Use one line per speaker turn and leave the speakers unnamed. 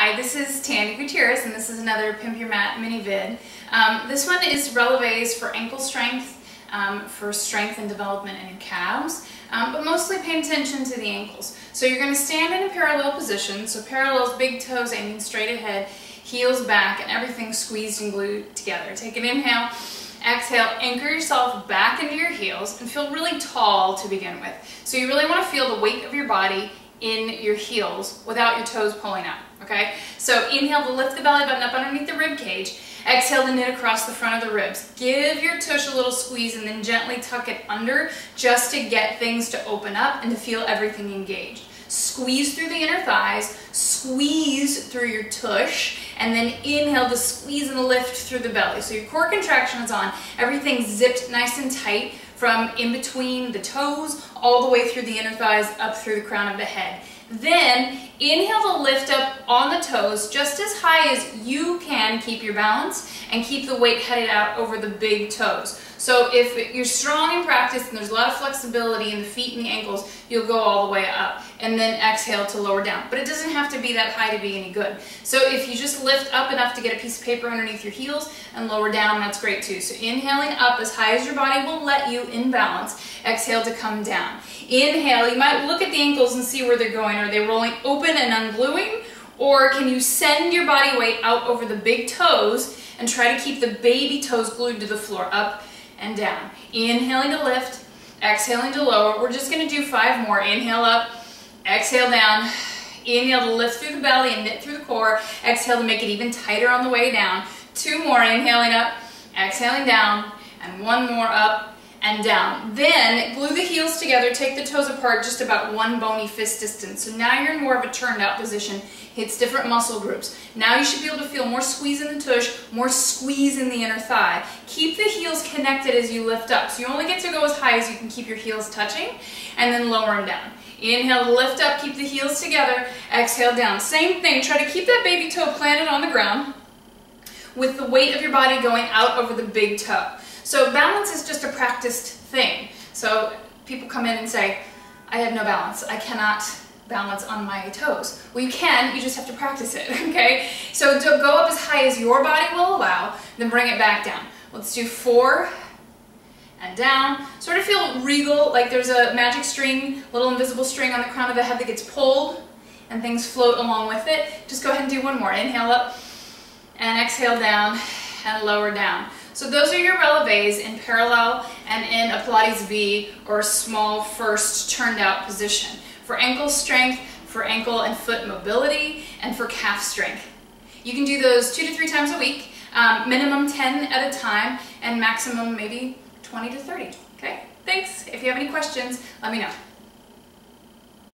Hi, this is Tandy Gutierrez, and this is another Pimp Your Mat mini vid. This one is releves for ankle strength, for strength and development in your calves, but mostly pay attention to the ankles. So you're going to stand in a parallel position, so parallels, big toes aiming straight ahead, heels back, and everything squeezed and glued together. Take an inhale, exhale, anchor yourself back into your heels, and feel really tall to begin with. So you really want to feel the weight of your body in your heels without your toes pulling up, okay? So inhale to lift the belly button up underneath the rib cage. Exhale to knit across the front of the ribs. Give your tush a little squeeze and then gently tuck it under just to get things to open up and to feel everything engaged. Squeeze through the inner thighs, squeeze through your tush, and then inhale to squeeze and lift through the belly. So your core contraction is on, everything zipped nice and tight from in between the toes all the way through the inner thighs up through the crown of the head. Then inhale to lift up on the toes just as high as you can, keep your balance, and keep the weight headed out over the big toes. So if you're strong in practice and there's a lot of flexibility in the feet and the ankles, you'll go all the way up. And then exhale to lower down. But it doesn't have to be that high to be any good. So if you just lift up enough to get a piece of paper underneath your heels and lower down, that's great too. So inhaling up as high as your body will let you in balance. Exhale to come down. Inhale, you might look at the ankles and see where they're going. Are they rolling open and ungluing? Or can you send your body weight out over the big toes and try to keep the baby toes glued to the floor, up and down. Inhaling to lift, exhaling to lower. We're just going to do 5 more. Inhale up, exhale down. Inhale to lift through the belly and knit through the core. Exhale to make it even tighter on the way down. 2 more. Inhaling up, exhaling down, and 1 more up and down. Then glue the heels together, take the toes apart just about 1 bony fist distance. So now you're in more of a turned out position. Hits different muscle groups. Now you should be able to feel more squeeze in the tush, more squeeze in the inner thigh. Keep the heels connected as you lift up. So you only get to go as high as you can keep your heels touching, and then lower them down. Inhale to lift up, keep the heels together, exhale down. Same thing, try to keep that baby toe planted on the ground with the weight of your body going out over the big toe. So balance is just a practiced thing. So people come in and say, I have no balance, I cannot balance on my toes. Well, you can, you just have to practice it, okay? So go up as high as your body will allow, then bring it back down. Let's do 4 and down. Sort of feel regal, like there's a magic string, little invisible string on the crown of the head that gets pulled and things float along with it. Just go ahead and do 1 more. Inhale up and exhale down and lower down. So those are your releves in parallel and in a Pilates V or a small first turned out position for ankle strength, for ankle and foot mobility, and for calf strength. You can do those 2 to 3 times a week, minimum 10 at a time, and maximum maybe 20 to 30, okay? Thanks. If you have any questions, let me know.